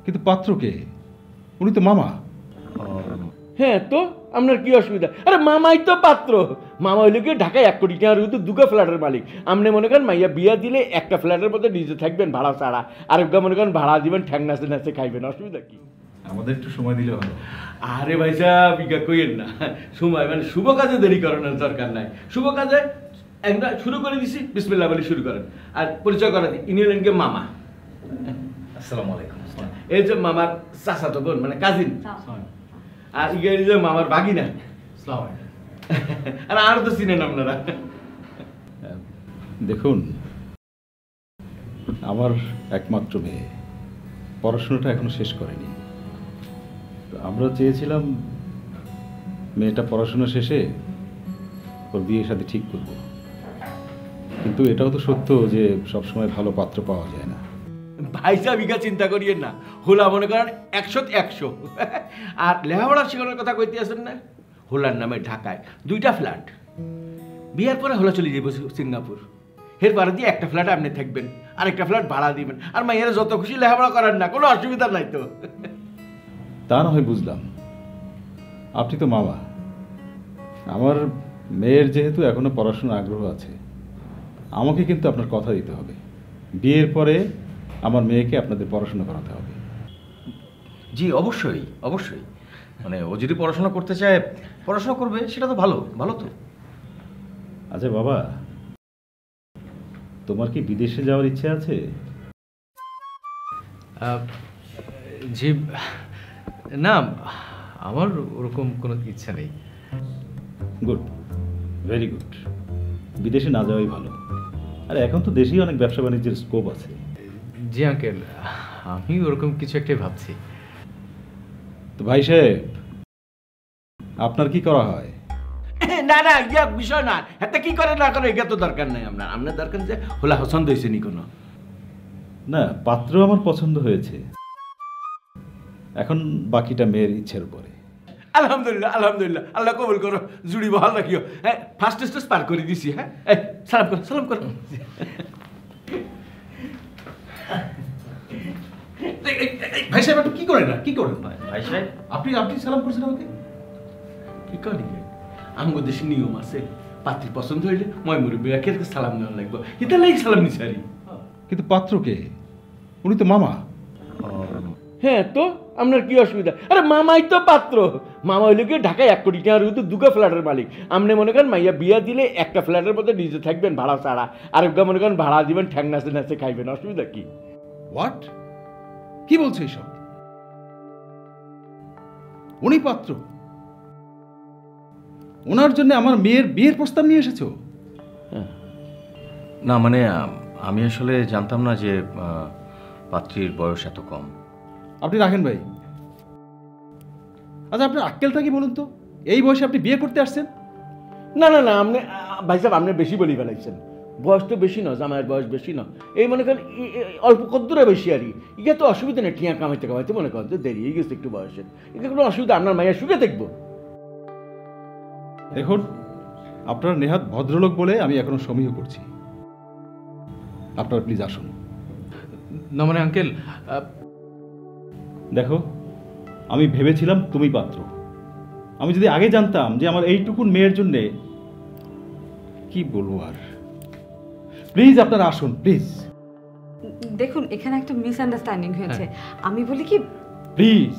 কিন্তু পাত্রকে উনি তো মামা। হ্যাঁ তো আপনার কি অসুবিধা? আরে মামাই তো পাত্র। মামা হইলে কি ঢাকায় 1 কোটি টাকার কিন্তু 2 ফ্ল্যাটের মালিক। আপনি মনে করেন মাইয়া বিয়া দিলে একটা ফ্ল্যাটের মধ্যে নিজে থাকবেন ভাড়া ছাড়া, আরেকটা মনে করেন ভাড়া দিবেন, ঠ্যাং নাচে নাচে খাইবেন, অসুবিধা কি? আমাদের একটু সময় দিলে ভালো। আরে ভাই সাহেব ইকা কইেন না, সময় মানে শুভ কাজে দেরি করানোর দরকার নাই। শুভ কাজে একটা শুরু করে দিছি, বিসমিল্লাহ বলে শুরু করেন। আর পরিচয় করা দিই, ইনি হলেন গিয়ে মামা। আসসালামু আলাইকুম। এই যে মামার চাচাতো বোন মানে কাজিন, আর ইয়ে যে মামার বাগিনা। আর আর তো চিনেন আপনারা। দেখুন, আমার একমাত্র মেয়ে পড়াশোনাটা এখনো শেষ করেনি। তো আমরা চেয়েছিলাম মেয়েটা পড়াশোনা শেষে ওর বিয়ে শাদী ঠিক করব, কিন্তু এটাও তো সত্য যে সবসময় ভালো পাত্র পাওয়া যায় না। ভাই সাহেব ইকা চিন্তা করিয়েন না, হোলা মনে করেন 100 100। আর লেখাপড়া শেখানোর কথা কইতে আছেন না, হোলার নামে ঢাকায় 2টা ফ্ল্যাট। বিয়ের পরে হোলা চলে যাবো সিঙ্গাপুর, এর পরে দিয়ে একটা ফ্ল্যাট আপনি থাকবেন, আরেকটা ফ্ল্যাট ভাড়া দিবেন, আর মাইয়ারা যত খুশি লেখাপড়া করেন না, কোনো অসুবিধা নাই তো। তা না হয় বুঝলাম, আপনি তো মামা। আমার মেয়ের যেহেতু এখনো পড়াশোনার আগ্রহ আছে, আমাকে কিন্তু আপনার কথা দিতে হবে। বিয়ের পরে আমার মেয়েকে আপনাদের পড়াশোনা করাতে হবে। জি অবশ্যই অবশ্যই, মানে ও যদি পড়াশোনা করতে চায় পড়াশোনা করবে, সেটা তো ভালো ভালো তো। আচ্ছা বাবা, তোমার কি বিদেশে যাওয়ার ইচ্ছে আছে? জি না, আমার ওরকম কোনো ইচ্ছা নেই। Good, very good. বিদেশে না যাওয়াই ভালো। আর এখন তো দেশেই অনেক ব্যবসা বাণিজ্যের স্কোপ আছে। জি আঙ্কেল, আমি ওরকম কিছু একটাই ভাবছি। তো ভাই সাহেব, আপনার কি করা হয়? না না, ইয়া বিষয় না, এত কি করে না করে এটা তো দরকার নাই। আপনার আপনার দরকার যে হোলা পছন্দ হয়েছে নি কোনো? না, পাত্র আমার পছন্দ হয়েছে, এখন বাকিটা মেয়ের ইচ্ছের উপরে। আলহামদুলিল্লাহ আলহামদুলিল্লাহ, আল্লাহ কবুল করো, জুড়ি বহাল রাখিও। হ্যাঁ, ফার্স্ট স্টেজ পার করে দিছি। হ্যাঁ, সালাম করো সালাম করো। ভাই সাহেব, আপনি কি করেন না, কি করেন? ভাই সাহেব আপনি আপনি সালাম করছেন আমাকে? কি করি আমগো দেশে নিয়ম আছে, পাত্রী পছন্দ হইলে মই মুরব্বী রাখে সালাম দেওয়া লাগবো, এটা লাগি সালাম নিছারি। কিন্তু পাত্রকে উনি তো মামা। হ্যাঁ তো আপনার কি অসুবিধা? আরে মামাই তো পাত্র। মামা হইলে কি ঢাকায় 1 কোটি টাকার কিন্তু 2 ফ্ল্যাটের মালিক। আপনি মনে করেন মাইয়া বিয়া দিলে একটা ফ্ল্যাটের মধ্যে নিজে থাকবেন ভাড়া ছাড়া, আরেকটা মনে করেন ভাড়া দিবেন, ঠ্যাং নাচে নাচে খাইবেন, অসুবিধা কি? হোয়াট? কি বলছে এইসব? উনি পাত্র, ওনার জন্য আমার মেয়ের বিয়ের প্রস্তাব নিয়ে এসেছো? না মানে আমি আসলে জানতাম না যে পাত্রীর বয়স এত কম। আপনি রাখেন ভাই। আচ্ছা, আপনার আক্কেলটা কি বলুন তো? এই বয়সে আপনি বিয়ে করতে আসছেন? না না না, আপনি ভাই সাহেব আপনি বেশি বলি ফেলাইছেন। বয়স তো বেশি না, জামাইয়ের বয়স বেশি না, এই মনে করেন অল্প কদ্দুরে বেশি আর কি। ইয়ে তো অসুবিধা নেই, টিয়া কামাইতে কামাইতে মনে করেন তো দেরি হয়ে গেছে একটু বয়সের, এটা কোনো অসুবিধা। আপনার মাইয়া সুখে দেখবো। দেখুন, আপনার নেহাত ভদ্রলোক বলে আমি এখনো সমীহ করছি। আপনারা প্লিজ আসুন। না মানে আঙ্কেল, দেখো, আমি ভেবেছিলাম তুমি পাত্র। আমি যদি আগে জানতাম যে আমার এইটুকুন মেয়ের জন্যে, কি বলবো আর। প্লিজ আপনারা আসুন, প্লিজ। দেখুন, এখানে একটা মিসআন্ডারস্ট্যান্ডিং হয়েছে। আমি বলি কি, প্লিজ